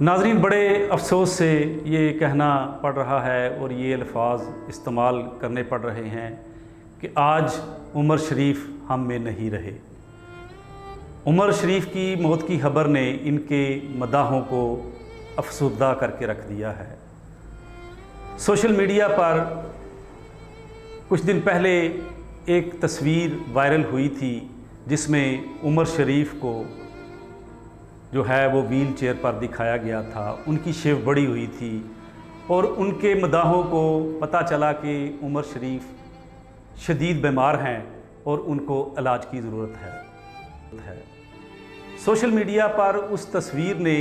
ناظرین، بڑے افسوس سے یہ کہنا پڑ رہا ہے اور یہ الفاظ استعمال کرنے پڑ رہے ہیں کہ آج عمر شریف ہم میں نہیں رہے۔ عمر شریف کی موت کی خبر نے ان کے مداحوں کو افسردہ کر کے رکھ دیا ہے۔ سوشل میڈیا پر کچھ دن پہلے ایک تصویر وائرل ہوئی تھی جس میں عمر شریف کو جو ہے وہ ویل چیئر پر دکھایا گیا تھا۔ ان کی شیو بڑی ہوئی تھی اور ان کے مداحوں کو پتہ چلا کہ عمر شریف شدید بیمار ہیں اور ان کو علاج کی ضرورت ہے۔ سوشل میڈیا پر اس تصویر نے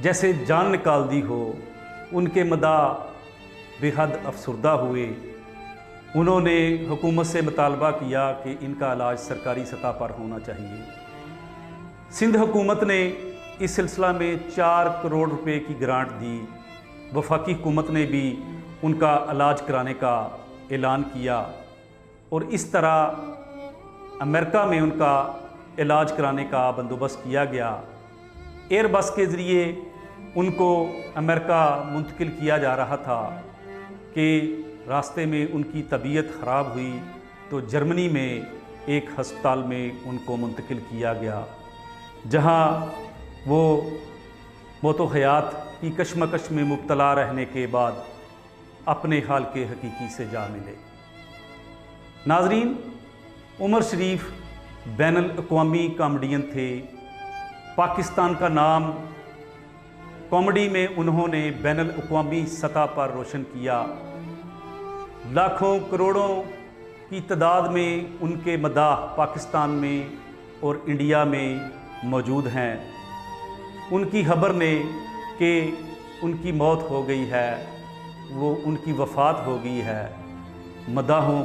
جیسے جان نکال دی ہو۔ ان کے مداح بے حد افسردہ ہوئے۔ انہوں نے حکومت سے مطالبہ کیا کہ ان کا علاج سرکاری سطح پر ہونا چاہیے۔ سندھ حکومت نے اس سلسلہ میں 4 کروڑ روپے کی گرانٹ دی۔ وفاقی حکومت نے بھی ان کا علاج کرانے کا اعلان کیا اور اس طرح امریکہ میں ان کا علاج کرانے کا بندوبست کیا گیا۔ ایئر بس کے ذریعے ان کو امریکہ منتقل کیا جا رہا تھا کہ راستے میں ان کی طبیعت خراب ہوئی تو جرمنی میں ایک ہسپتال میں ان کو منتقل کیا گیا، جہاں وہ موت و حیات کی کشمکش میں مبتلا رہنے کے بعد اپنے حال کے حقیقی سے جا ملے۔ ناظرین، عمر شریف بین الاقوامی کامیڈین تھے۔ پاکستان کا نام کامیڈی میں انہوں نے بین الاقوامی سطح پر روشن کیا۔ لاکھوں کروڑوں کی تعداد میں ان کے مداح پاکستان میں اور انڈیا میں موجود ہیں۔ ان کی خبر نے کہ ان کی موت ہو گئی ہے، وہ ان کی وفات ہو گئی ہے، مداحوں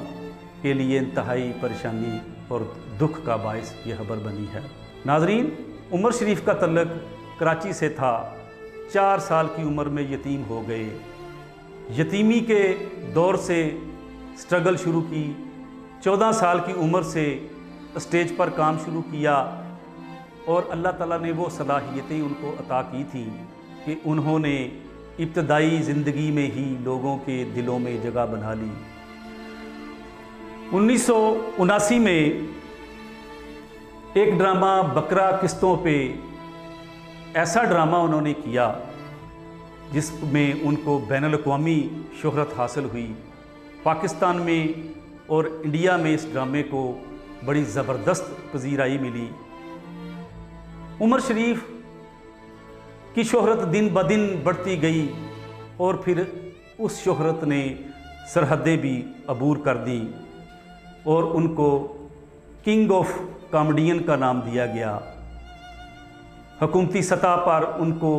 کے لیے انتہائی پریشانی اور دکھ کا باعث یہ خبر بنی ہے۔ ناظرین، عمر شریف کا تعلق کراچی سے تھا۔ 4 سال کی عمر میں یتیم ہو گئے۔ یتیمی کے دور سے سٹرگل شروع کی۔ 14 سال کی عمر سے اسٹیج پر کام شروع کیا اور اللہ تعالیٰ نے وہ صلاحیتیں ان کو عطا کی تھیں کہ انہوں نے ابتدائی زندگی میں ہی لوگوں کے دلوں میں جگہ بنا لی۔ 1979 میں ایک ڈرامہ بکرا قسطوں پہ ایسا ڈرامہ انہوں نے کیا جس میں ان کو بین الاقوامی شہرت حاصل ہوئی۔ پاکستان میں اور انڈیا میں اس ڈرامے کو بڑی زبردست پذیرائی ملی۔ عمر شریف کی شہرت دن بدن بڑھتی گئی اور پھر اس شہرت نے سرحدیں بھی عبور کر دیں اور ان کو کنگ آف کامیڈین کا نام دیا گیا۔ حکومتی سطح پر ان کو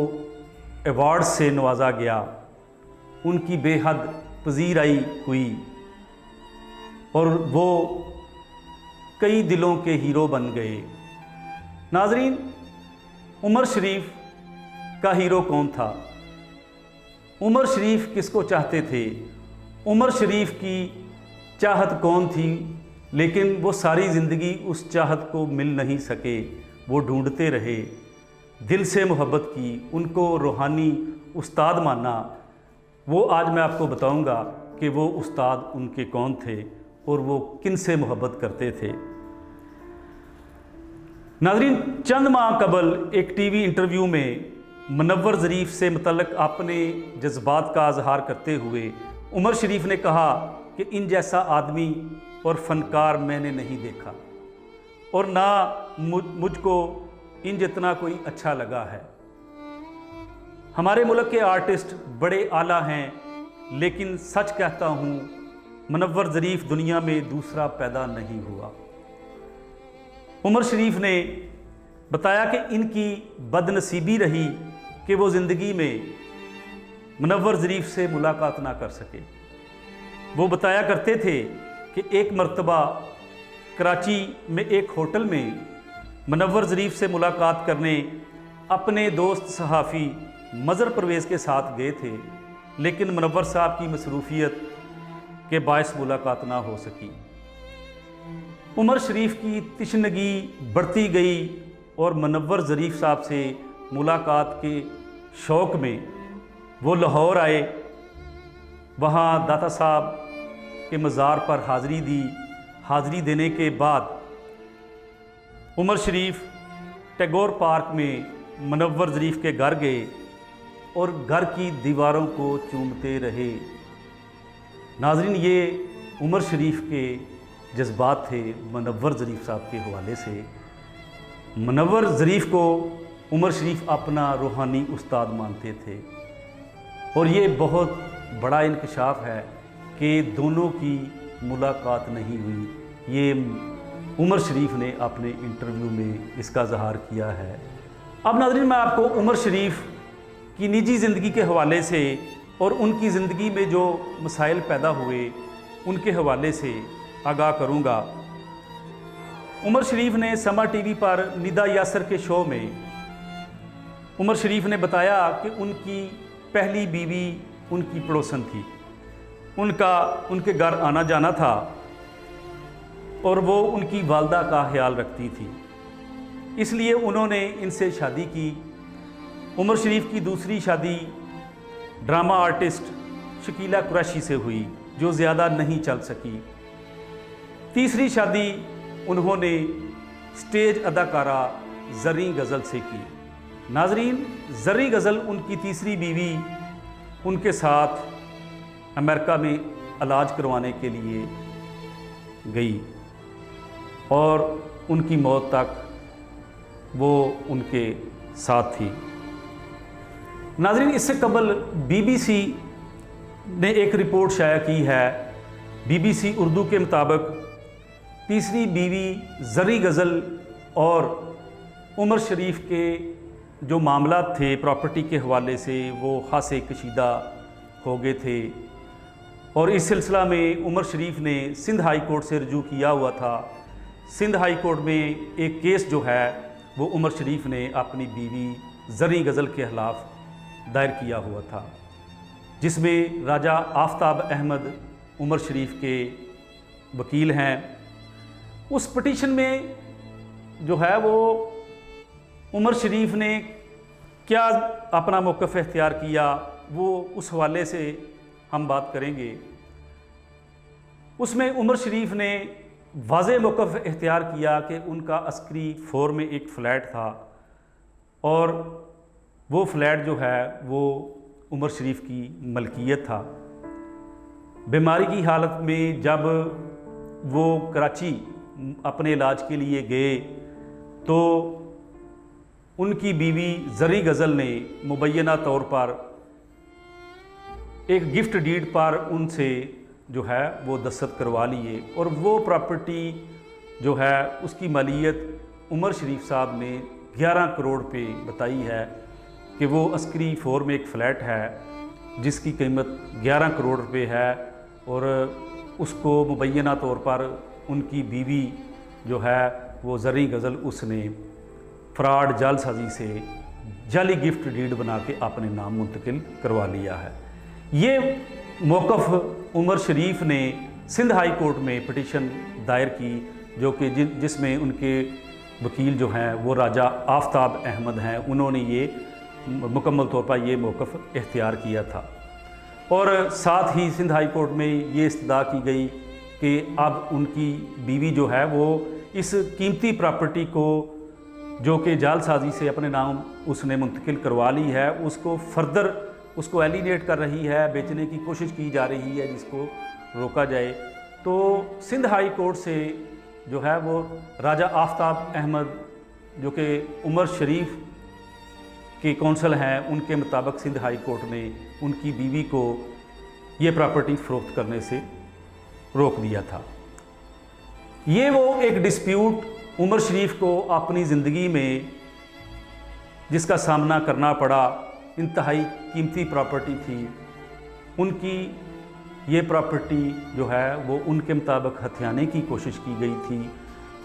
ایوارڈ سے نوازا گیا۔ ان کی بے حد پذیرائی ہوئی اور وہ کئی دلوں کے ہیرو بن گئے۔ ناظرین، عمر شریف کا ہیرو کون تھا؟ عمر شریف کس کو چاہتے تھے؟ عمر شریف کی چاہت کون تھی؟ لیکن وہ ساری زندگی اس چاہت کو مل نہیں سکے۔ وہ ڈھونڈتے رہے، دل سے محبت کی، ان کو روحانی استاد مانا۔ وہ آج میں آپ کو بتاؤں گا کہ وہ استاد ان کے کون تھے اور وہ کن سے محبت کرتے تھے۔ ناظرین، چند ماہ قبل ایک ٹی وی انٹرویو میں منور ظریف سے متعلق اپنے جذبات کا اظہار کرتے ہوئے عمر شریف نے کہا کہ ان جیسا آدمی اور فنکار میں نے نہیں دیکھا اور نہ مجھ کو ان جتنا کوئی اچھا لگا ہے۔ ہمارے ملک کے آرٹسٹ بڑے اعلیٰ ہیں، لیکن سچ کہتا ہوں منور ظریف دنیا میں دوسرا پیدا نہیں ہوا۔ عمر شریف نے بتایا کہ ان کی بد نصیبی رہی کہ وہ زندگی میں منور ظریف سے ملاقات نہ کر سکے۔ وہ بتایا کرتے تھے کہ ایک مرتبہ کراچی میں ایک ہوٹل میں منور ظریف سے ملاقات کرنے اپنے دوست صحافی مظہر پرویز کے ساتھ گئے تھے، لیکن منور صاحب کی مصروفیت کے باعث ملاقات نہ ہو سکی۔ عمر شریف کی تشنگی بڑھتی گئی اور منور ظریف صاحب سے मुलाकात के शौक़ में वो लाहौर आए। वहाँ दाता साहब के मज़ार पर हाज़री दी। हाज़री देने के बाद उमर शरीफ टैगोर पार्क में मुनव्वर ज़रीफ़ के घर गए और घर की दीवारों को चूमते रहे। नाज़रीन, ये उमर शरीफ के जज्बात थे मुनव्वर ज़रीफ़ साहब के हवाले से। मुनव्वर ज़रीफ़ को उमर शरीफ अपना रूहानी उस्ताद मानते थे और ये बहुत बड़ा इंकशाफ है कि दोनों की मुलाकात नहीं हुई। ये उमर शरीफ ने अपने इंटरव्यू में इसका इज़हार किया है। अब नाज़रीन, मैं आपको उमर शरीफ की निजी ज़िंदगी के हवाले से और उनकी ज़िंदगी में जो मसाइल पैदा हुए उनके हवाले से आगाह करूँगा। उमर शरीफ ने समा टीवी पर निदा यासर के शो में उमर शरीफ ने बताया कि उनकी पहली बीवी उनकी पड़ोसन थी। उनके घर आना जाना था और वो उनकी वालदा का ख्याल रखती थी, इसलिए उन्होंने इनसे शादी की। उमर शरीफ की दूसरी शादी ड्रामा आर्टिस्ट शकीला कुरैशी से हुई, जो ज़्यादा नहीं चल सकी। तीसरी शादी उन्होंने स्टेज अदाकारा ज़र्री गज़ल से की। नाज़रीन, ज़र्री गज़ल उनकी तीसरी बीवी उनके साथ अमेरिका में इलाज करवाने के लिए गई और उनकी मौत तक वो उनके साथ थी। नाज़रीन, इससे कबल BBC ने एक रिपोर्ट शाया की है। BBC उर्दू के मुताबिक तीसरी बीवी ज़र्री गज़ल और उमर शरीफ के जो मामला थे प्रॉपर्टी के हवाले से वो खासे कशीदा हो गए थे और इस सिलसिला में उमर शरीफ ने सिंध हाई कोर्ट से रजू किया हुआ था। सिंध हाई कोर्ट में एक केस जो है वो उमर शरीफ ने अपनी बीवी ज़र्री गज़ल के खिलाफ दायर किया हुआ था, जिसमें राजा आफ्ताब अहमद उमर शरीफ के वकील हैं। उस पटिशन में जो है वो उमर शरीफ ने क्या अपना मौक़िफ़ इख्तियार किया, वो उस हवाले से हम बात करेंगे। उसमें उमर शरीफ ने वाज़ेह मौक़िफ़ इख्तियार किया कि उनका अस्करी 4 में एक फ़्लैट था और वो फ़्लैट जो है वो उमर शरीफ की मलकियत था। बीमारी की हालत में जब वो कराची अपने इलाज के लिए गए तो उनकी बीवी ज़र्री गज़ल ने मुबैना तौर पर एक गिफ्ट डीड पर उनसे जो है वो दस्तखत करवा लिए और वो प्रॉपर्टी जो है उसकी मालियत उमर शरीफ साहब ने 11 करोड़ पे बताई है कि वो अस्करी 4 में एक फ़्लैट है जिसकी कीमत 11 करोड़ रुपए है और उसको मुबैना तौर पर उनकी बीवी जो है वो ज़र्री गज़ल उसने फ्रॉड जालसाजी से जाली गिफ्ट डीड बना के अपने नाम मुंतकिल करवा लिया है। ये मौक़िफ़ उमर शरीफ ने सिंध हाई कोर्ट में पिटीशन दायर की, जो कि जिसमें उनके वकील जो हैं वो राजा आफ्ताब अहमद हैं। उन्होंने ये मुकम्मल तौर पर ये मौक़िफ़ इख्तियार किया था और साथ ही सिंध हाई कोर्ट में ये इस्तदा की गई कि अब उनकी बीवी जो है वो इस कीमती प्रॉपर्टी को जो कि जालसाजी से अपने नाम उसने मुंतकिल करवा ली है उसको फर्दर उसको एलिनेट कर रही है, बेचने की कोशिश की जा रही है, जिसको रोका जाए। तो सिंध हाई कोर्ट से जो है वो राजा आफ्ताब अहमद जो कि उमर शरीफ के कौंसल हैं उनके मुताबिक सिंध हाई कोर्ट ने उनकी बीवी को ये प्रॉपर्टी फ़रोख्त करने से रोक दिया था। ये वो एक डिस्प्यूट उमर शरीफ को अपनी ज़िंदगी में जिसका सामना करना पड़ा, इंतहाई कीमती प्रॉपर्टी थी। उनकी ये प्रॉपर्टी जो है वो उनके मुताबिक हथियाने की कोशिश की गई थी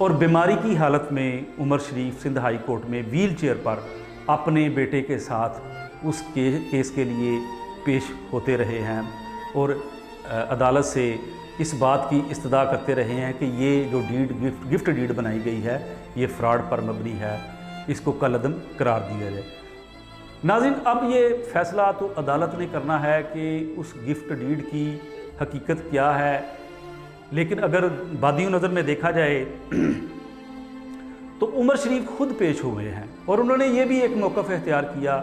और बीमारी की हालत में उमर शरीफ सिंध हाई कोर्ट में व्हील चेयर पर अपने बेटे के साथ उस केस के लिए पेश होते रहे हैं और अदालत से इस बात की इस्तदा करते रहे हैं कि ये जो गिफ्ट डीड बनाई गई है ये फ्रॉड पर मबनी है, इसको कलअदम करार दिया जाए। नाज़रीन, अब ये फ़ैसला तो अदालत ने करना है कि उस गिफ्ट डीड की हकीकत क्या है, लेकिन अगर बादियों नज़र में देखा जाए तो उमर शरीफ खुद पेश हुए हैं और उन्होंने ये भी एक मौक़िफ़ इख्तियार किया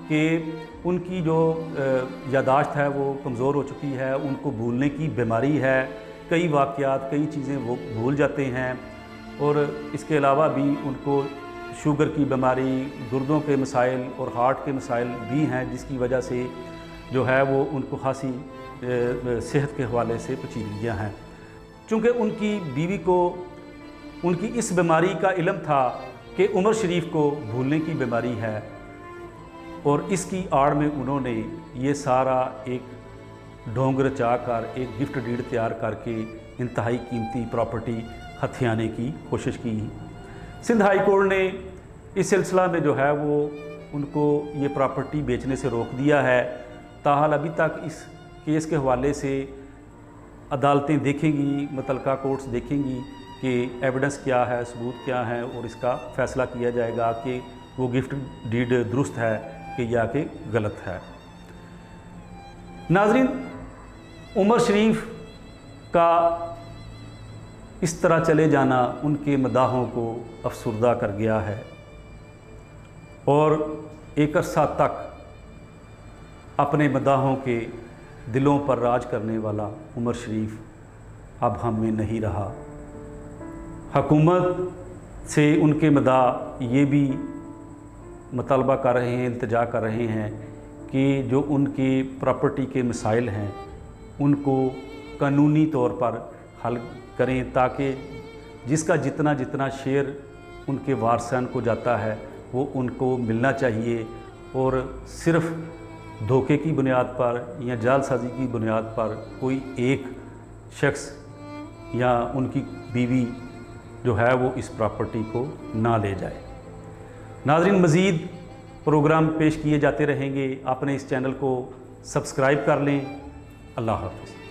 कि उनकी जो यादाश्त है वो कमज़ोर हो चुकी है, उनको भूलने की बीमारी है, कई वाक़यात कई चीज़ें वो भूल जाते हैं, और इसके अलावा भी उनको शुगर की बीमारी, गुर्दों के मसाइल और हार्ट के मसाइल भी हैं, जिसकी वजह से जो है वो उनको खासी सेहत के हवाले से पेचीदगियाँ हैं। चूँकि उनकी बीवी को उनकी इस बीमारी का इल्म था कि उमर शरीफ को भूलने की बीमारी है, और इसकी आड़ में उन्होंने ये सारा एक ढोंग रचा कर एक गिफ्ट डीड तैयार करके इंतहाई कीमती प्रॉपर्टी हथियाने की कोशिश की। सिंध हाई कोर्ट ने इस सिलसिला में जो है वो उनको ये प्रॉपर्टी बेचने से रोक दिया है। ताहाल अभी तक इस केस के हवाले से अदालतें देखेंगी, मुतलका कोर्ट्स देखेंगी कि एविडेंस क्या है, सबूत क्या है, और इसका फ़ैसला किया जाएगा कि वो गिफ्ट डीड दुरुस्त है कि या कि गलत है। नाज़रीन, उमर शरीफ का इस तरह चले जाना उनके मदाहों को अफसुर्दा कर गया है, और एक अरसा तक अपने मदाहों के दिलों पर राज करने वाला उमर शरीफ अब हम में नहीं रहा। हुकूमत से उनके मदाह ये भी मुतालबा कर रहे हैं, इल्तिजा कर रहे हैं कि जो उनकी प्रॉपर्टी के मसाइल हैं उनको कानूनी तौर पर हल करें, ताकि जिसका जितना जितना शेयर उनके वारसान को जाता है वो उनको मिलना चाहिए, और सिर्फ़ धोखे की बुनियाद पर या जालसाजी की बुनियाद पर कोई एक शख्स या उनकी बीवी जो है वो इस प्रॉपर्टी को ना ले जाए। नाज़रीन, मज़ीद प्रोग्राम पेश किए जाते रहेंगे, आपने इस चैनल को सब्सक्राइब कर लें। अल्लाह हाफ़िज़।